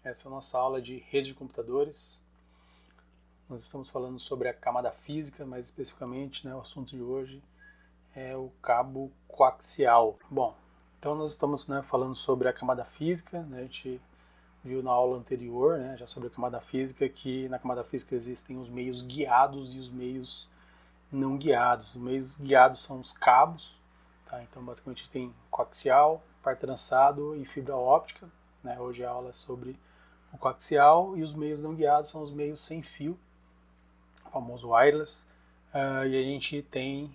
Essa é a nossa aula de rede de computadores. Nós estamos falando sobre a camada física, mais especificamente, o assunto de hoje é o cabo coaxial. Bom, então nós estamos falando sobre a camada física, a gente viu na aula anterior, já sobre a camada física, que na camada física existem os meios guiados e os meios não guiados. Os meios guiados são os cabos, tá? Então basicamente tem coaxial, par trançado e fibra óptica. Hoje a aula é sobre o coaxial, e os meios não guiados são os meios sem fio, o famoso wireless, e a gente tem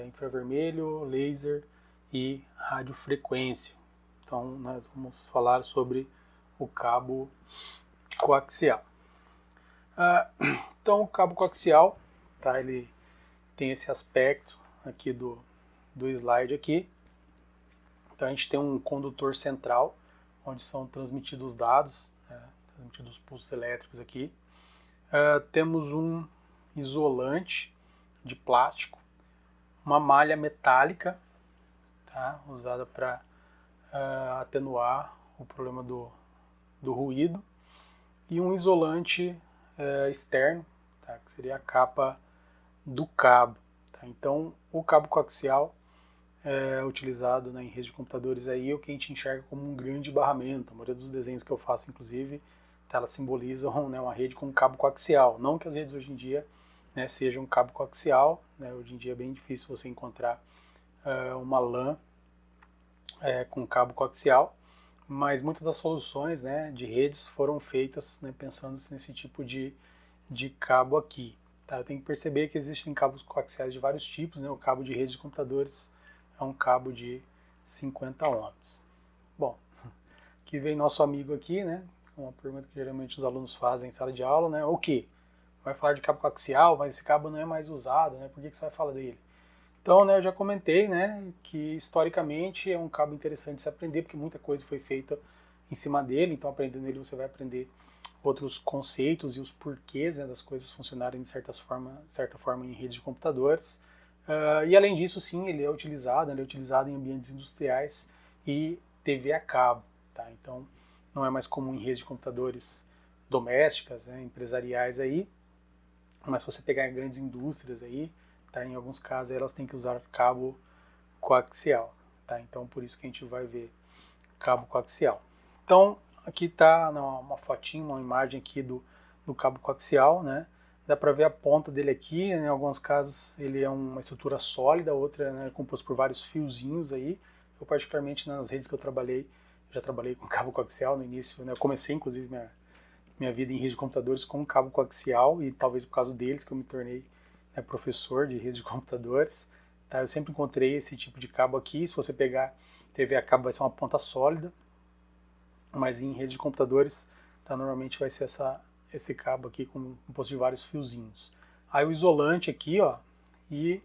infravermelho, laser e radiofrequência. Então nós vamos falar sobre o cabo coaxial. Então o cabo coaxial, tá, ele tem esse aspecto aqui do slide aqui. Então a gente tem um condutor central, onde são transmitidos dados, transmitidos pulsos elétricos aqui. Temos um isolante de plástico, uma malha metálica, tá, usada para atenuar o problema do ruído, e um isolante externo, tá, que seria a capa do cabo. Tá? Então o cabo coaxial é utilizado em redes de computadores aí, o que a gente enxerga como um grande barramento. A maioria dos desenhos que eu faço, inclusive, elas simbolizam uma rede com cabo coaxial. Não que as redes hoje em dia sejam um cabo coaxial, hoje em dia é bem difícil você encontrar uma LAN com cabo coaxial, mas muitas das soluções de redes foram feitas pensando nesse tipo de cabo aqui. Tá? Tem que perceber que existem cabos coaxiais de vários tipos, o cabo de rede de computadores é um cabo de 50 ohms. Bom, aqui vem nosso amigo aqui, uma pergunta que geralmente os alunos fazem em sala de aula, o quê? Vai falar de cabo coaxial, mas esse cabo não é mais usado, por que você vai falar dele? Então, eu já comentei, que historicamente é um cabo interessante de se aprender, porque muita coisa foi feita em cima dele, então aprendendo ele você vai aprender outros conceitos e os porquês das coisas funcionarem de certa forma em redes de computadores. E além disso, sim, ele é utilizado em ambientes industriais e TV a cabo. Tá? Então, não é mais comum em redes de computadores domésticas, empresariais aí, mas se você pegar em grandes indústrias aí, tá? Em alguns casos elas têm que usar cabo coaxial. Tá? Então, por isso que a gente vai ver cabo coaxial. Então, aqui está uma fotinho, uma imagem aqui do cabo coaxial, Dá para ver a ponta dele aqui, em alguns casos ele é uma estrutura sólida, outra é composto por vários fiozinhos aí. Eu particularmente nas redes que eu trabalhei, já trabalhei com cabo coaxial no início, eu comecei inclusive minha vida em rede de computadores com cabo coaxial, e talvez por causa deles que eu me tornei professor de rede de computadores. Tá? Eu sempre encontrei esse tipo de cabo aqui. Se você pegar TV a cabo vai ser uma ponta sólida, mas em rede de computadores normalmente vai ser esse cabo aqui composto de vários fiozinhos. Aí o isolante aqui, e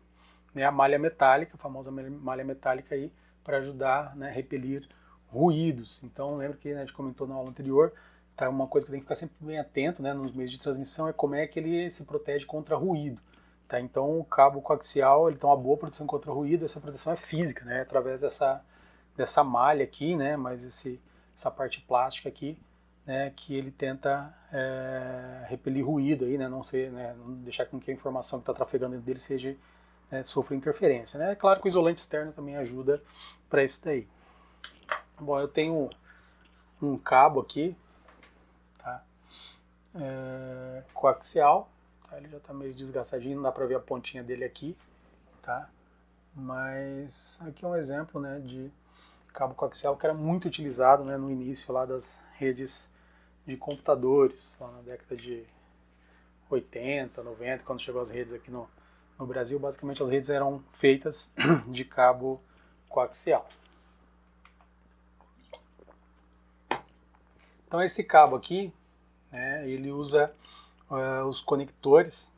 a malha metálica, a famosa malha metálica aí, para ajudar a repelir ruídos. Então lembra que a gente comentou na aula anterior, tá? Uma coisa que tem que ficar sempre bem atento nos meios de transmissão é como é que ele se protege contra ruído. Tá? Então o cabo coaxial ele tem uma boa proteção contra ruído. Essa proteção é física, através dessa malha aqui, mas essa parte plástica aqui, que ele tenta repelir ruído aí, não deixar com que a informação que está trafegando dentro dele sofra interferência. É claro que o isolante externo também ajuda para isso daí. Bom, eu tenho um cabo aqui, tá? Coaxial, tá? Ele já está meio desgastadinho, não dá para ver a pontinha dele aqui, tá? Mas aqui é um exemplo de cabo coaxial que era muito utilizado no início lá das redes de computadores, lá na década de 80, 90, quando chegou as redes aqui no Brasil. Basicamente as redes eram feitas de cabo coaxial. Então esse cabo aqui, ele usa os conectores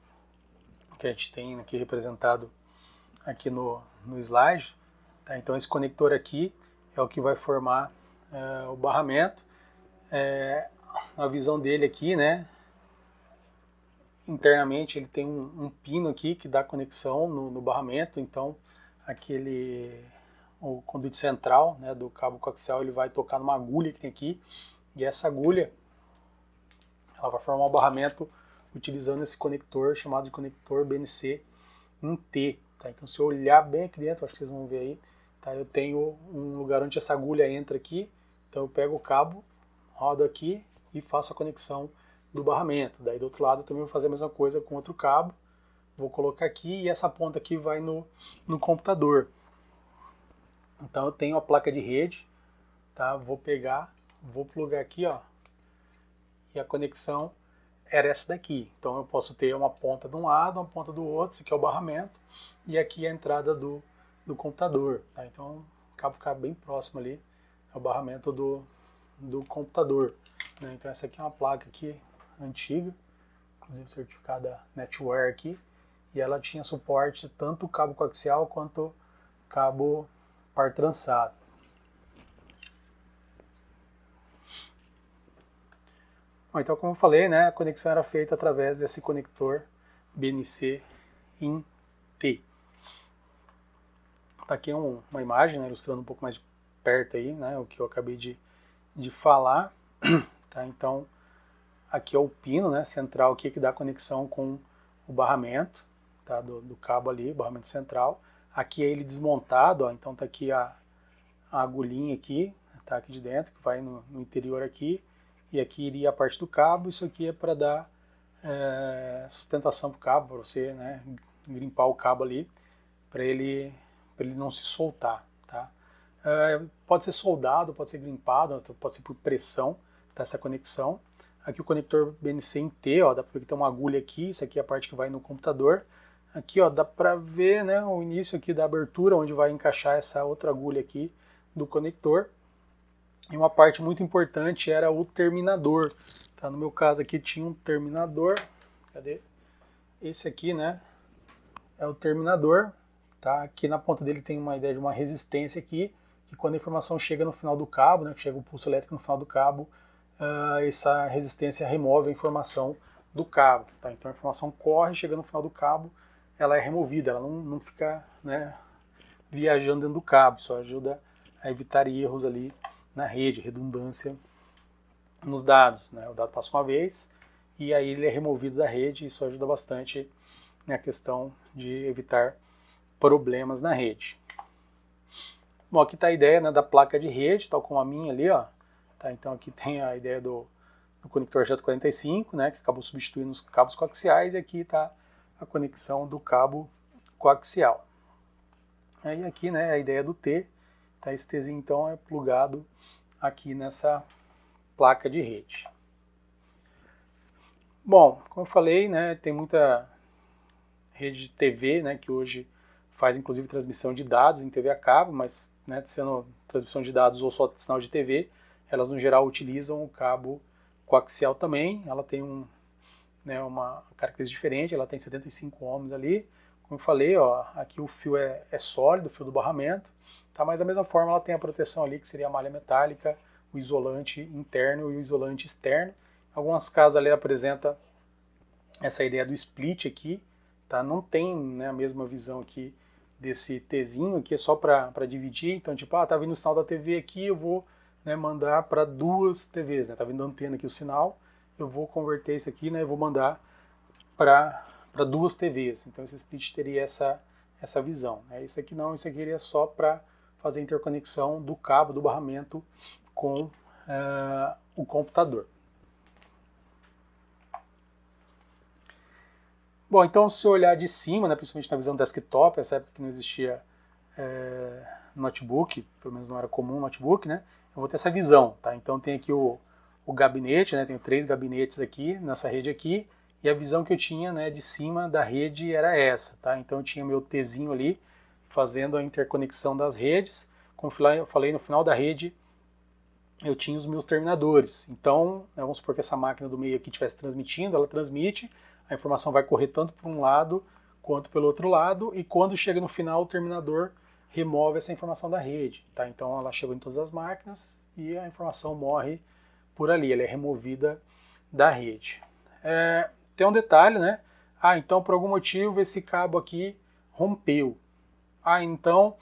que a gente tem aqui representado aqui no slide. Tá? Então esse conector aqui é o que vai formar o barramento. A visão dele aqui, internamente ele tem um pino aqui que dá conexão no barramento. Então o conduíte central do cabo coaxial ele vai tocar numa agulha que tem aqui, e essa agulha ela vai formar um barramento utilizando esse conector chamado de conector BNC em T. Tá? Então se eu olhar bem aqui dentro, acho que vocês vão ver aí, tá? Eu tenho um lugar onde essa agulha entra aqui, então eu pego o cabo, rodo aqui e faço a conexão do barramento. Daí do outro lado eu também vou fazer a mesma coisa com outro cabo, vou colocar aqui e essa ponta aqui vai no computador. Então eu tenho a placa de rede, tá? Vou pegar, vou plugar aqui, ó, e a conexão era essa daqui. Então eu posso ter uma ponta de um lado, uma ponta do outro, esse aqui é o barramento, e aqui a entrada do computador. Tá? Então o cabo ficar bem próximo ali, é o barramento do computador. Né? Então essa aqui é uma placa aqui antiga, inclusive certificada Netwear aqui, e ela tinha suporte tanto cabo coaxial quanto cabo par trançado. Bom, então, como eu falei, né, a conexão era feita através desse conector BNC em T. Tá aqui uma imagem, né, ilustrando um pouco mais de perto aí, né, o que eu acabei de falar. Tá? Então, aqui é o pino, né, central aqui, que dá conexão com o barramento, tá, do cabo ali, barramento central. Aqui é ele desmontado, ó, então tá aqui a agulhinha aqui, tá aqui de dentro, que vai no interior aqui. E aqui iria a parte do cabo, isso aqui é para dar sustentação para o cabo, para você, né, grimpar o cabo ali, para ele não se soltar. Tá? Pode ser soldado, pode ser grimpado, pode ser por pressão, tá, essa conexão. Aqui o conector BNC em T, ó, dá para ver que tem uma agulha aqui, isso aqui é a parte que vai no computador. Aqui ó, dá para ver, né, o início aqui da abertura, onde vai encaixar essa outra agulha aqui do conector. E uma parte muito importante era o terminador. Tá? No meu caso aqui tinha um terminador. Cadê? Esse aqui, né? É o terminador. Tá? Aqui na ponta dele tem uma ideia de uma resistência aqui, que quando a informação chega no final do cabo, né, que chega o pulso elétrico no final do cabo, essa resistência remove a informação do cabo. Tá? Então a informação corre, chega no final do cabo, ela é removida, ela não fica, né, viajando dentro do cabo. Isso ajuda a evitar erros ali na rede, redundância nos dados. Né? O dado passa uma vez e aí ele é removido da rede, isso ajuda bastante na questão de evitar problemas na rede. Bom, aqui está a ideia, né, da placa de rede, tal como a minha ali, ó. Tá, então aqui tem a ideia do conector J45, né, que acabou substituindo os cabos coaxiais, e aqui está a conexão do cabo coaxial. Aí aqui, né, a ideia do T, tá, esse Tzinho então é plugado aqui nessa placa de rede. Bom, como eu falei, né, tem muita rede de TV, né, que hoje faz inclusive transmissão de dados em TV a cabo, mas, né, sendo transmissão de dados ou só sinal de TV, elas no geral utilizam o cabo coaxial também. Ela tem uma característica diferente, ela tem 75 ohms ali. Como eu falei, ó, aqui o fio é sólido, o fio do barramento. Tá, mas da mesma forma ela tem a proteção ali, que seria a malha metálica, o isolante interno e o isolante externo. Em alguns casos ali apresenta essa ideia do split aqui, tá? Não tem, né, a mesma visão aqui desse Tzinho, aqui é só para dividir. Então, tipo, tá vindo o sinal da TV aqui, eu vou, né, mandar para duas TVs, né? Tá vindo a antena aqui o sinal, eu vou converter isso aqui, né, vou mandar para duas TVs. Então esse split teria essa visão. Né? Isso aqui não, isso aqui iria só para fazer a interconexão do cabo do barramento com o computador. Bom, então se eu olhar de cima, né, principalmente na visão desktop, essa época que não existia notebook, pelo menos não era comum notebook, né, eu vou ter essa visão. Tá? Então tem aqui o gabinete, né, tenho 3 gabinetes aqui nessa rede aqui, e a visão que eu tinha, né, de cima da rede era essa. Tá? Então eu tinha meu Tzinho ali, fazendo a interconexão das redes. Como eu falei, no final da rede eu tinha os meus terminadores. Então, vamos supor que essa máquina do meio aqui estivesse transmitindo, ela transmite, a informação vai correr tanto para um lado quanto pelo outro lado, e quando chega no final o terminador remove essa informação da rede. Tá? Então ela chegou em todas as máquinas e a informação morre por ali, ela é removida da rede. Tem um detalhe, né? Então por algum motivo esse cabo aqui rompeu. Então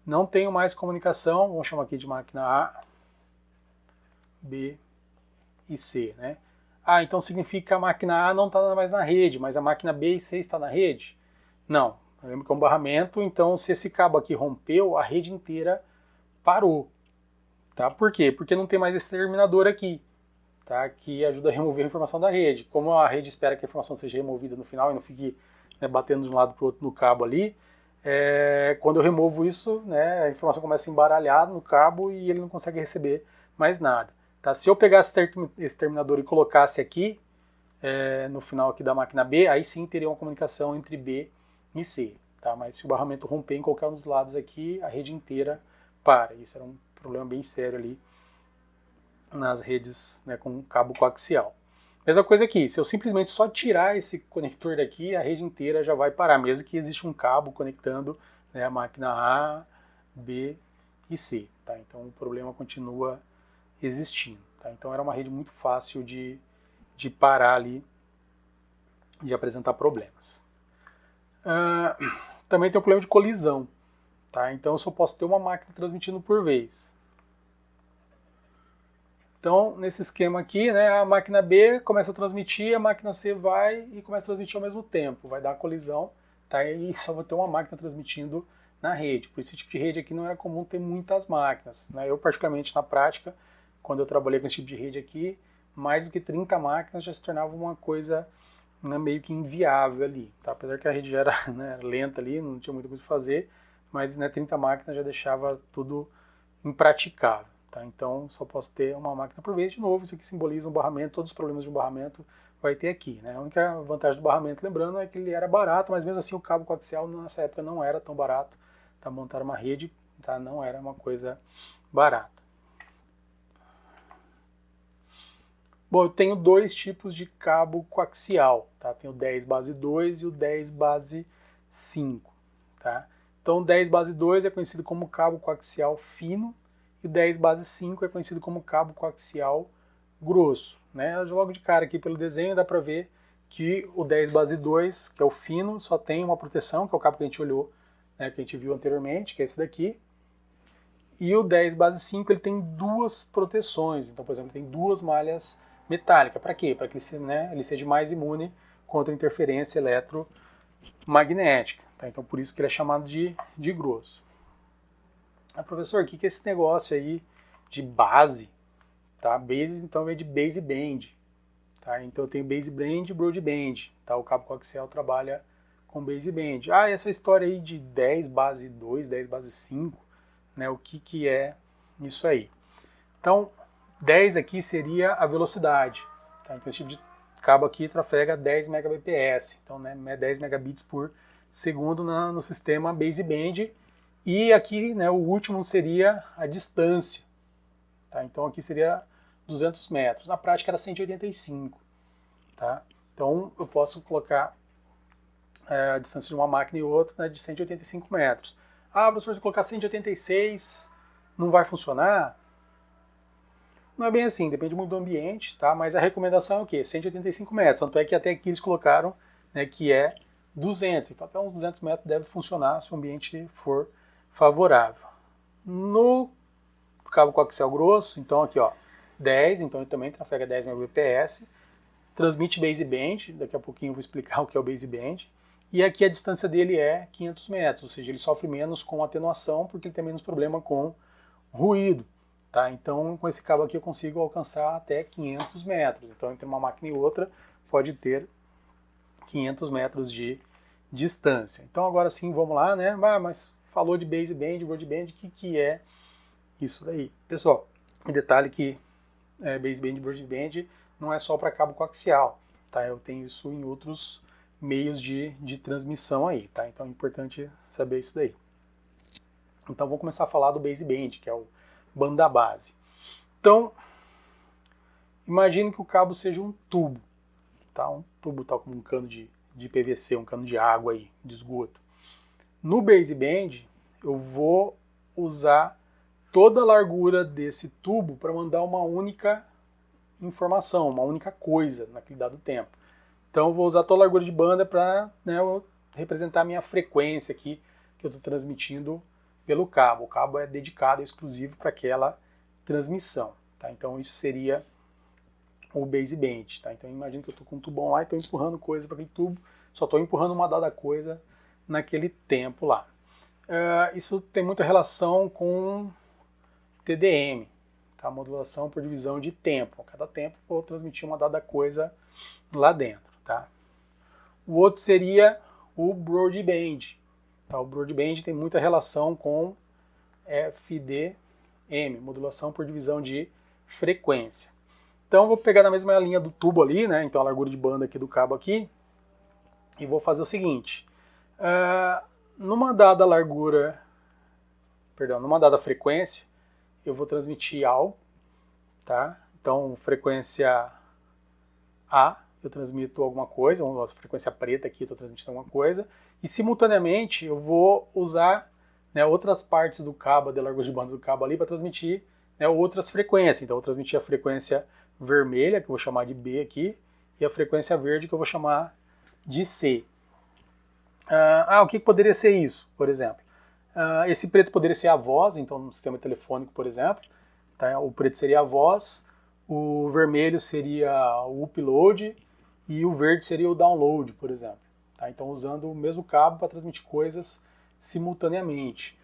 não tenho mais comunicação, vamos chamar aqui de máquina A, B e C, né? Ah, então significa que a máquina A não está mais na rede, mas a máquina B e C está na rede? Não. Lembra que é um barramento, então se esse cabo aqui rompeu, a rede inteira parou. Tá? Por quê? Porque não tem mais esse terminador aqui, tá? Que ajuda a remover a informação da rede. Como a rede espera que a informação seja removida no final e não fique, né, batendo de um lado para o outro no cabo ali, quando eu removo isso, né, a informação começa a embaralhar no cabo e ele não consegue receber mais nada. Tá? Se eu pegasse esse terminador e colocasse aqui, no final aqui da máquina B, aí sim teria uma comunicação entre B e C. Tá? Mas se o barramento romper em qualquer um dos lados aqui, a rede inteira para. Isso era um problema bem sério ali nas redes, né, com cabo coaxial. Mesma coisa aqui, se eu simplesmente só tirar esse conector daqui, a rede inteira já vai parar, mesmo que exista um cabo conectando, né, a máquina A, B e C. Tá? Então o problema continua existindo. Tá? Então era uma rede muito fácil de parar ali, de apresentar problemas. Também tem o problema de colisão. Tá? Então eu só posso ter uma máquina transmitindo por vez. Então, nesse esquema aqui, né, a máquina B começa a transmitir, a máquina C vai e começa a transmitir ao mesmo tempo. Vai dar uma colisão, tá? E só vou ter uma máquina transmitindo na rede. Por esse tipo de rede aqui não era comum ter muitas máquinas. Né? Eu, particularmente, na prática, quando eu trabalhei com esse tipo de rede aqui, mais do que 30 máquinas já se tornava uma coisa, né, meio que inviável ali. Tá? Apesar que a rede já era, né, lenta ali, não tinha muita coisa para fazer, mas, né, 30 máquinas já deixava tudo impraticável. Tá? Então só posso ter uma máquina por vez. De novo, isso aqui simboliza um barramento, todos os problemas de um barramento vai ter aqui. Né? A única vantagem do barramento, lembrando, é que ele era barato, mas mesmo assim o cabo coaxial nessa época não era tão barato. Tá? Montar uma rede, tá? Não era uma coisa barata. Bom, eu tenho dois tipos de cabo coaxial. Tá? Tem o 10 base 2 e o 10 base 5. Tá? Então o 10 base 2 é conhecido como cabo coaxial fino, e o 10 base 5 é conhecido como cabo coaxial grosso. Né? Logo de cara aqui pelo desenho dá para ver que o 10 base 2, que é o fino, só tem uma proteção, que é o cabo que a gente olhou, né, que a gente viu anteriormente, que é esse daqui. E o 10 base 5 ele tem duas proteções. Então, por exemplo, tem duas malhas metálicas. Para quê? Para que ele seja mais imune contra interferência eletromagnética. Tá? Então, por isso que ele é chamado de grosso. Professor, o que é esse negócio aí de base? Tá? Base, então, vem de baseband. Tá? Então, eu tenho baseband e broadband. Tá? O cabo coaxial trabalha com baseband. Essa história aí de 10 base 2, 10 base 5, né? O que é isso aí? Então, 10 aqui seria a velocidade. Tá? Então, esse tipo de cabo aqui trafega 10 Mbps. Então, né, 10 megabits por segundo no sistema baseband. E aqui, né, o último seria a distância. Tá? Então aqui seria 200 metros. Na prática era 185. Tá? Então eu posso colocar a distância de uma máquina e outra, né, de 185 metros. Professor, se eu colocar 186, não vai funcionar? Não é bem assim, depende muito do ambiente, tá? Mas a recomendação é o quê? 185 metros. Tanto é que até aqui eles colocaram, né, que é 200. Então até uns 200 metros deve funcionar se o ambiente for favorável. No cabo coaxial grosso, então aqui ó, 10, então ele também trafega 10 Mbps, transmite baseband, daqui a pouquinho eu vou explicar o que é o baseband, e aqui a distância dele é 500 metros, ou seja, ele sofre menos com atenuação porque ele tem menos problema com ruído. Tá? Então com esse cabo aqui eu consigo alcançar até 500 metros, então entre uma máquina e outra pode ter 500 metros de distância. Então agora sim, vamos lá, né? Mas falou de baseband, broadband, o que é isso daí? Pessoal, detalhe que baseband e broadband não é só para cabo coaxial, tá? Eu tenho isso em outros meios de transmissão aí, tá? Então é importante saber isso daí. Então vamos começar a falar do baseband, que é o banda base. Então, imagine que o cabo seja um tubo, tá? Um tubo tal como um cano de PVC, um cano de água aí, de esgoto. No baseband, eu vou usar toda a largura desse tubo para mandar uma única informação, uma única coisa naquele dado tempo. Então eu vou usar toda a largura de banda para, né, representar a minha frequência aqui que eu estou transmitindo pelo cabo. O cabo é dedicado, exclusivo para aquela transmissão. Tá? Então isso seria o baseband, tá? Então imagina que eu estou com um tubão lá e estou empurrando coisa para aquele tubo, só estou empurrando uma dada coisa naquele tempo lá. Isso tem muita relação com TDM, tá? Modulação por divisão de tempo. A cada tempo eu vou transmitir uma dada coisa lá dentro, tá? O outro seria o broadband. Tá? O broadband tem muita relação com FDM, modulação por divisão de frequência. Então eu vou pegar na mesma linha do tubo ali, né? Então a largura de banda aqui do cabo aqui, e vou fazer o seguinte: numa dada frequência, eu vou transmitir AU, tá? Então frequência A, eu transmito alguma coisa, uma frequência preta aqui, eu estou transmitindo alguma coisa, e simultaneamente eu vou usar, né, outras partes do cabo, da largura de banda do cabo ali, para transmitir, né, outras frequências. Então eu vou transmitir a frequência vermelha, que eu vou chamar de B aqui, e a frequência verde, que eu vou chamar de C. O que poderia ser isso, por exemplo? Esse preto poderia ser a voz, então no sistema telefônico, por exemplo, tá? O preto seria a voz, o vermelho seria o upload e o verde seria o download, por exemplo. Tá? Então usando o mesmo cabo para transmitir coisas simultaneamente.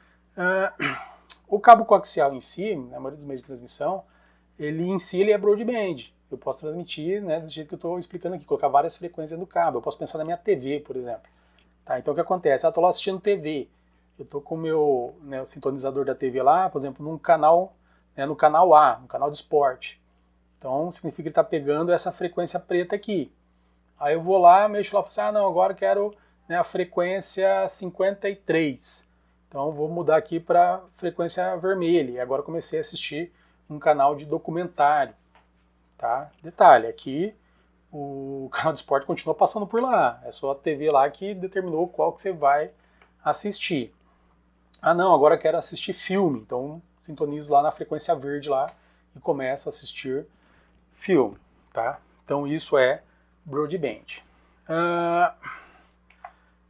O cabo coaxial em si, na maioria dos meios de transmissão, ele é broadband. Eu posso transmitir, né, do jeito que eu estou explicando aqui, colocar várias frequências no cabo. Eu posso pensar na minha TV, por exemplo. Tá? Então o que acontece? Eu estou lá assistindo TV. Eu estou com o meu, né, o sintonizador da TV lá, por exemplo, num canal, né, no canal A, no canal de esporte. Então significa que ele está pegando essa frequência preta aqui. Aí eu vou lá, mexo lá e falo assim, não, agora eu quero, né, a frequência 53. Então eu vou mudar aqui para frequência vermelha. E agora comecei a assistir um canal de documentário. Tá? Detalhe, aqui o canal de esporte continua passando por lá. É só a TV lá que determinou qual que você vai assistir. Não, agora eu quero assistir filme. Então sintonizo lá na frequência verde lá e começo a assistir filme. Tá? Então isso é broadband.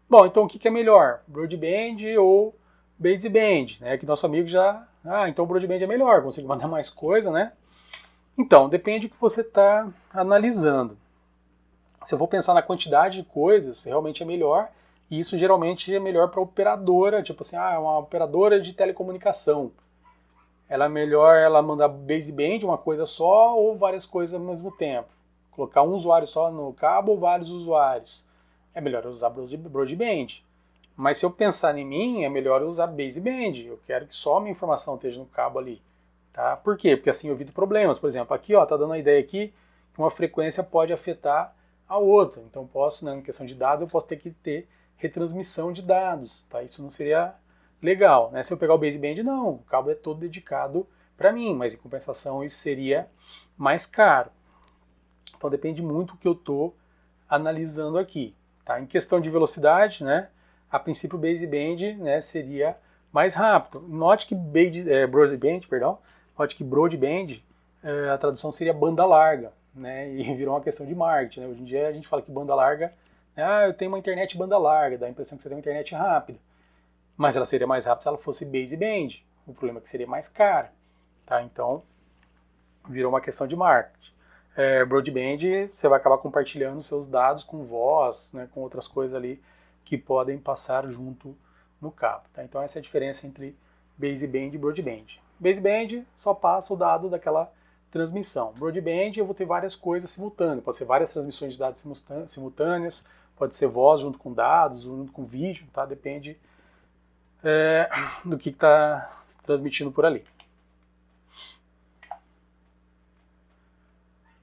Bom, então o que é melhor? Broadband ou baseband? Né? Que nosso amigo já... então o broadband é melhor, consigo mandar mais coisa, né? Então, depende do que você está analisando. Se eu vou pensar na quantidade de coisas, realmente é melhor. E isso geralmente é melhor para a operadora, tipo assim, uma operadora de telecomunicação. Ela é melhor ela mandar baseband, uma coisa só, ou várias coisas ao mesmo tempo. Colocar um usuário só no cabo ou vários usuários. É melhor usar broadband. Mas se eu pensar em mim, é melhor usar baseband. Eu quero que só a minha informação esteja no cabo ali. Tá? Por quê? Porque assim eu evito problemas. Por exemplo, aqui está dando a ideia aqui que uma frequência pode afetar a outra. Então posso, né, em questão de dados, eu posso ter que ter retransmissão de dados. Tá? Isso não seria legal. Né? Se eu pegar o baseband, não. O cabo é todo dedicado para mim, mas em compensação isso seria mais caro. Então depende muito do que eu estou analisando aqui. Tá? Em questão de velocidade, né, a princípio o baseband, né, seria mais rápido. Note que broadband, a tradução seria banda larga, né, e virou uma questão de marketing. Né? Hoje em dia a gente fala que banda larga, eu tenho uma internet banda larga, dá a impressão que você tem uma internet rápida. Mas ela seria mais rápida se ela fosse baseband. O problema é que seria mais cara. Tá? Então, virou uma questão de marketing. Broadband, você vai acabar compartilhando seus dados com voz, né, com outras coisas ali que podem passar junto no cabo. Tá? Então essa é a diferença entre baseband e broadband. Baseband só passa o dado daquela transmissão. Broadband eu vou ter várias coisas simultâneas. Pode ser várias transmissões de dados simultâneas, pode ser voz junto com dados, junto com vídeo, tá? Depende do que está transmitindo por ali.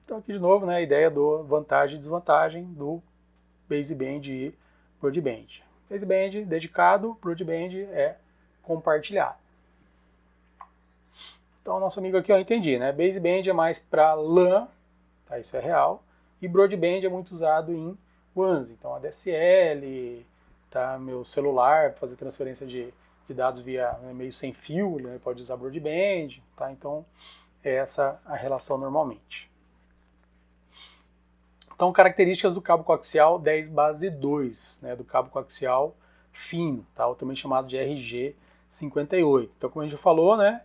Então aqui de novo, né, a ideia do vantagem e desvantagem do baseband e broadband. Baseband dedicado, broadband é compartilhado. Então nosso amigo aqui, entendi, né? Baseband é mais para LAN, tá, isso é real, e broadband é muito usado em WANs, então ADSL, tá, meu celular, para fazer transferência de dados via, né, meio sem fio, né, pode usar broadband, tá? Então é essa a relação normalmente. Então, características do cabo coaxial 10/2, né, do cabo coaxial fino, tá, ou também chamado de RG58. Então, como a gente já falou, né,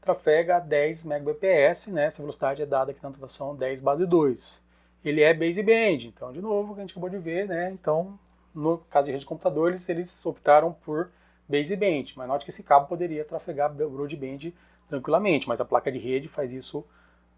trafega a 10 Mbps, né? Essa velocidade é dada aqui na notação 10 base 2. Ele é baseband, então, de novo, que a gente acabou de ver, né? Então, no caso de rede de computadores, eles optaram por baseband, mas note que esse cabo poderia trafegar broadband tranquilamente, mas a placa de rede faz isso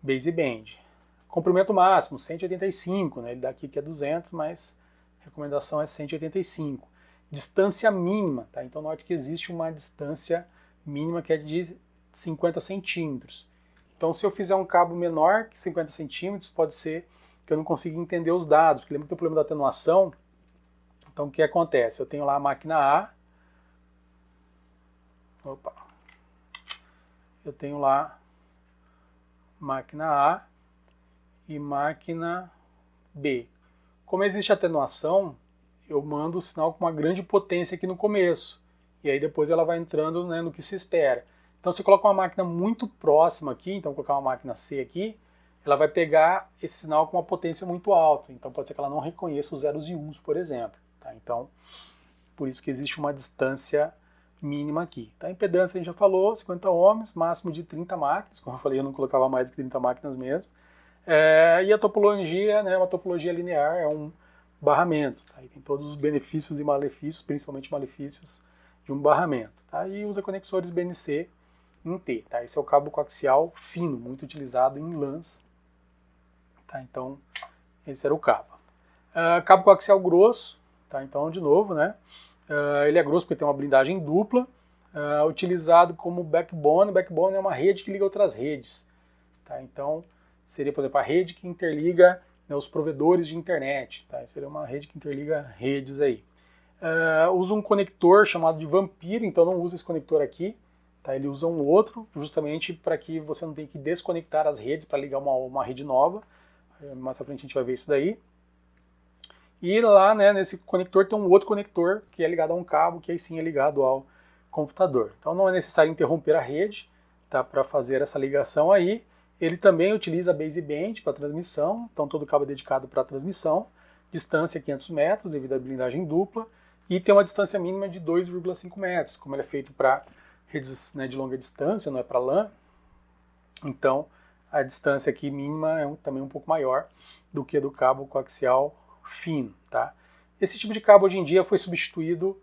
baseband. Comprimento máximo, 185, né? Ele dá aqui que é 200, mas a recomendação é 185. Distância mínima, tá? Então note que existe uma distância mínima que é de 50 centímetros. Então se eu fizer um cabo menor que 50 centímetros, pode ser que eu não consiga entender os dados, porque lembra que tem o problema da atenuação. Então o que acontece? Eu tenho lá a máquina A, eu tenho lá máquina A e máquina B. Como existe atenuação, eu mando o sinal com uma grande potência aqui no começo, e aí depois ela vai entrando, né, no que se espera. Então se eu colocar uma máquina muito próxima aqui, então colocar uma máquina C aqui, ela vai pegar esse sinal com uma potência muito alta, então pode ser que ela não reconheça os zeros e uns, por exemplo. Tá? Então, por isso que existe uma distância mínima aqui. Tá? A impedância a gente já falou, 50 ohms, máximo de 30 máquinas, como eu falei, eu não colocava mais de 30 máquinas mesmo. E a topologia, né, uma topologia linear, é um barramento. Tá? E tem todos os benefícios e malefícios, principalmente malefícios de um barramento. Tá? E usa conexores BNC em T. Tá? Esse é o cabo coaxial fino, muito utilizado em LANs. Tá? Então, esse era o cabo. Cabo coaxial grosso, tá? Então, de novo, né? Ele é grosso porque tem uma blindagem dupla, utilizado como backbone. Backbone é uma rede que liga outras redes. Tá? Então, seria, por exemplo, a rede que interliga, né, os provedores de internet. Tá? Seria uma rede que interliga redes aí. Usa um conector chamado de Vampiro, então não usa esse conector aqui. Tá? Ele usa um outro, justamente para que você não tenha que desconectar as redes para ligar uma rede nova. Mais pra frente a gente vai ver isso daí. E lá, né, nesse conector tem um outro conector que é ligado a um cabo, que aí sim é ligado ao computador. Então não é necessário interromper a rede, tá, para fazer essa ligação aí. Ele também utiliza baseband para transmissão, então todo cabo é dedicado para transmissão. Distância 500 metros devido à blindagem dupla. E tem uma distância mínima de 2,5 metros, como ele é feito para redes, né, de longa distância, não é para LAN. Então a distância aqui mínima é também um pouco maior do que a do cabo coaxial fino. Tá? Esse tipo de cabo hoje em dia foi substituído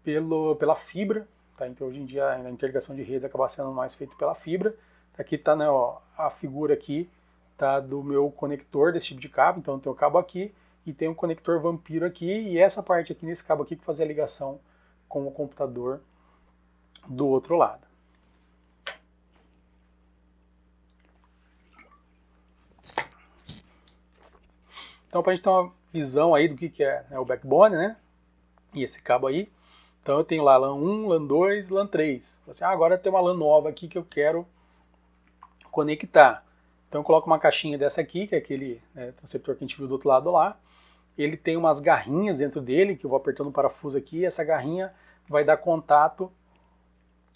pela fibra. Tá? Então hoje em dia a interligação de redes acaba sendo mais feita pela fibra. Aqui está, né, ó, a figura aqui, tá, do meu conector desse tipo de cabo. Então tem o cabo aqui e tem um conector Vampiro aqui, e essa parte aqui nesse cabo aqui que fazia a ligação com o computador do outro lado. Então, para a gente ter uma visão aí do que é, né, o backbone, né, e esse cabo aí. Então eu tenho lá LAN 1, LAN 2, LAN 3. Assim, agora tem uma LAN nova aqui que eu quero conectar. Então eu coloco uma caixinha dessa aqui, que é aquele, né, transceptor que a gente viu do outro lado lá. Ele tem umas garrinhas dentro dele, que eu vou apertando o parafuso aqui, e essa garrinha vai dar contato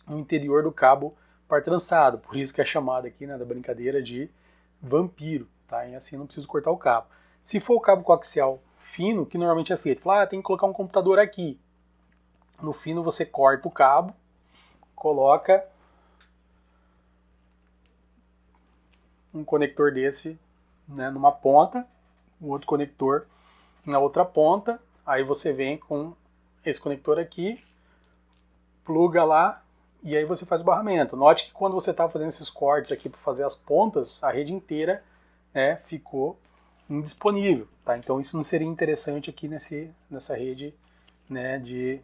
no interior do cabo par trançado. Por isso que é chamado aqui, né, da brincadeira de Vampiro. Tá? E assim eu não preciso cortar o cabo. Se for o cabo coaxial fino, que normalmente é feito, fala, tem que colocar um computador aqui. No fino você corta o cabo, coloca um conector desse, né, numa ponta, o outro conector na outra ponta, aí você vem com esse conector aqui, pluga lá e aí você faz o barramento. Note que quando você está fazendo esses cortes aqui para fazer as pontas, a rede inteira, né, ficou indisponível. Tá? Então isso não seria interessante aqui nessa rede, né, de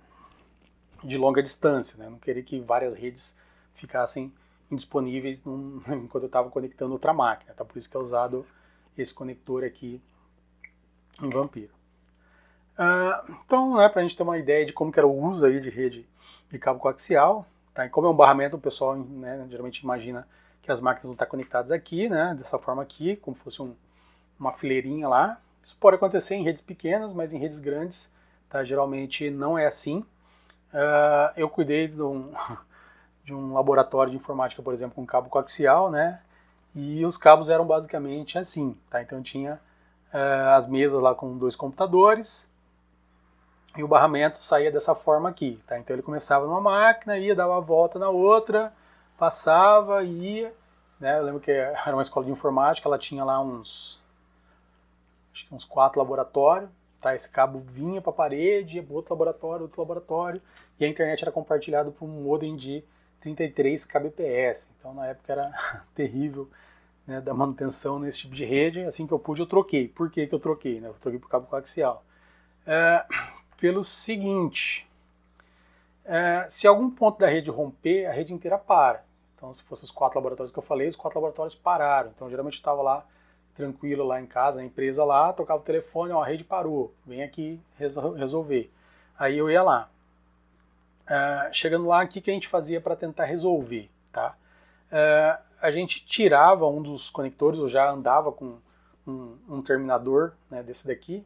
longa distância. Né? Não queria que várias redes ficassem indisponíveis enquanto eu estava conectando outra máquina. Tá? Por isso que é usado esse conector aqui em Vampiro. Então, né, para a gente ter uma ideia de como que era o uso aí de rede de cabo coaxial, tá? E como é um barramento, o pessoal, né, geralmente imagina que as máquinas vão estar conectadas aqui, né, dessa forma aqui, como se fosse uma fileirinha lá. Isso pode acontecer em redes pequenas, mas em redes grandes, tá, geralmente não é assim. Eu cuidei de um laboratório de informática, por exemplo, com cabo coaxial, né, e os cabos eram basicamente assim. Tá? Então tinha as mesas lá com 2 computadores, e o barramento saía dessa forma aqui. Tá? Então ele começava numa máquina, ia dar uma volta na outra, passava e ia, né? Eu lembro que era uma escola de informática, ela tinha lá acho que uns 4 laboratórios, tá? Esse cabo vinha para a parede, ia para outro laboratório, e a internet era compartilhada por um modem de 33 kbps, então na época era terrível, né, da manutenção nesse tipo de rede. Assim que eu pude, eu troquei. Por que que eu troquei? Né? Eu troquei por cabo coaxial. Pelo seguinte, se algum ponto da rede romper, a rede inteira para. Então, se fossem os 4 laboratórios que eu falei, os 4 laboratórios pararam. Então, geralmente eu estava lá, tranquilo, lá em casa, na empresa lá, tocava o telefone, ó, a rede parou, vem aqui resolver. Aí eu ia lá. Chegando lá, o que a gente fazia para tentar resolver? Tá? A gente tirava um dos conectores, eu já andava com um terminador, né, desse daqui,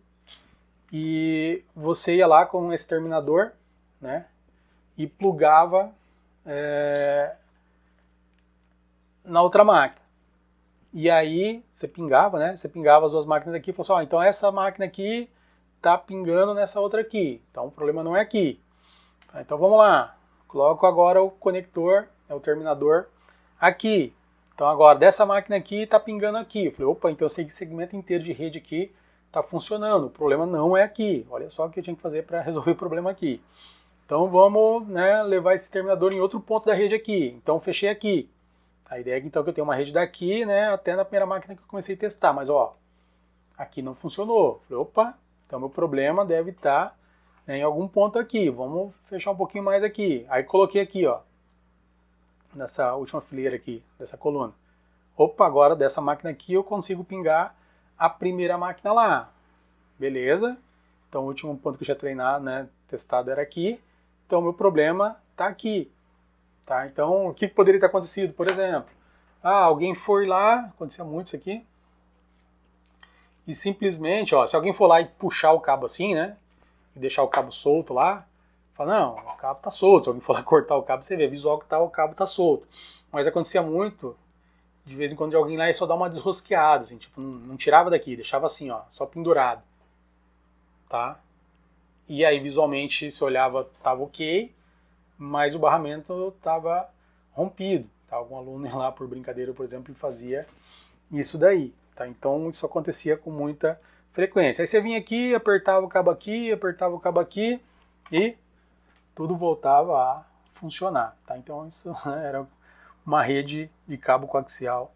e você ia lá com esse terminador, né, e plugava na outra máquina. E aí você pingava, né? Você pingava as duas máquinas aqui e falou assim, então essa máquina aqui tá pingando nessa outra aqui. Então o problema não é aqui. Então vamos lá. Coloco agora o conector, o terminador, aqui. Então agora dessa máquina aqui tá pingando aqui. Eu falei, opa, então eu sei que esse segmento inteiro de rede aqui tá funcionando. O problema não é aqui. Olha só o que eu tinha que fazer para resolver o problema aqui. Então vamos, né, levar esse terminador em outro ponto da rede aqui. Então fechei aqui. A ideia é que, então, que eu tenho uma rede daqui, né, até na primeira máquina que eu comecei a testar. Mas ó, aqui não funcionou. Falei, opa, então meu problema deve estar, né, em algum ponto aqui. Vamos fechar um pouquinho mais aqui. Aí coloquei aqui, ó, nessa última fileira aqui, dessa coluna. Opa, agora dessa máquina aqui eu consigo pingar a primeira máquina lá. Beleza. Então o último ponto que eu já treinado, né, testado era aqui. Então meu problema está aqui. Tá? Então o que poderia ter acontecido? Por exemplo, alguém foi lá, acontecia muito isso aqui, e simplesmente, ó, se alguém for lá e puxar o cabo assim, né, e deixar o cabo solto lá, fala, não, o cabo tá solto. Se alguém for lá cortar o cabo, você vê, visual que o cabo tá solto. Mas acontecia muito, de vez em quando, de alguém lá e só dar uma desrosqueada, assim, tipo, não tirava daqui, deixava assim, ó, só pendurado. Tá? E aí visualmente se olhava, tava ok, mas o barramento estava rompido. Tá? Algum aluno lá, por brincadeira, por exemplo, fazia isso daí. Tá? Então isso acontecia com muita frequência. Aí você vinha aqui, apertava o cabo aqui e tudo voltava a funcionar. Tá? Então isso era uma rede de cabo coaxial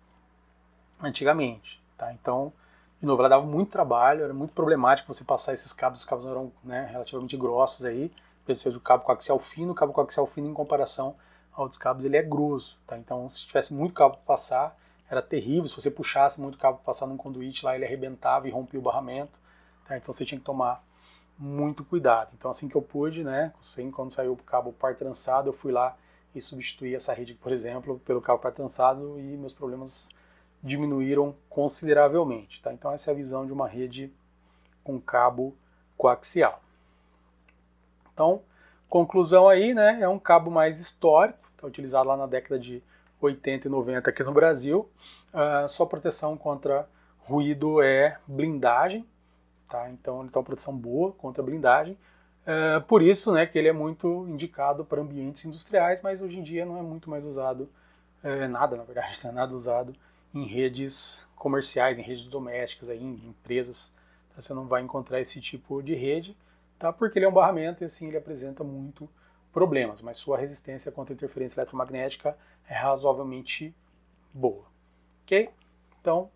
antigamente. Tá? Então, de novo, ela dava muito trabalho, era muito problemático você passar esses cabos. Os cabos eram, né, relativamente grossos aí. Precisa do cabo coaxial fino. O cabo coaxial fino, em comparação a outros cabos, ele é grosso. Tá? Então, se tivesse muito cabo para passar, era terrível. Se você puxasse muito cabo para passar num conduíte lá, ele arrebentava e rompia o barramento. Tá? Então, você tinha que tomar muito cuidado. Então, assim que eu pude, né, quando saiu o cabo par trançado, eu fui lá e substituí essa rede, por exemplo, pelo cabo par trançado, e meus problemas diminuíram consideravelmente. Tá? Então, essa é a visão de uma rede com cabo coaxial. Então, conclusão aí, né, é um cabo mais histórico, está utilizado lá na década de 80 e 90 aqui no Brasil. Sua proteção contra ruído é blindagem, tá? Então ele tem uma proteção boa contra blindagem. Por isso, né, que ele é muito indicado para ambientes industriais, mas hoje em dia não é muito mais usado, nada na verdade, não é nada usado em redes comerciais, em redes domésticas, aí, em empresas. Então, você não vai encontrar esse tipo de rede. Tá? Porque ele é um barramento e assim ele apresenta muito problemas, mas sua resistência contra a interferência eletromagnética é razoavelmente boa. Ok? Então,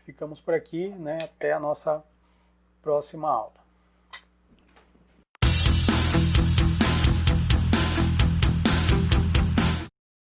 ficamos por aqui, né? Até a nossa próxima aula.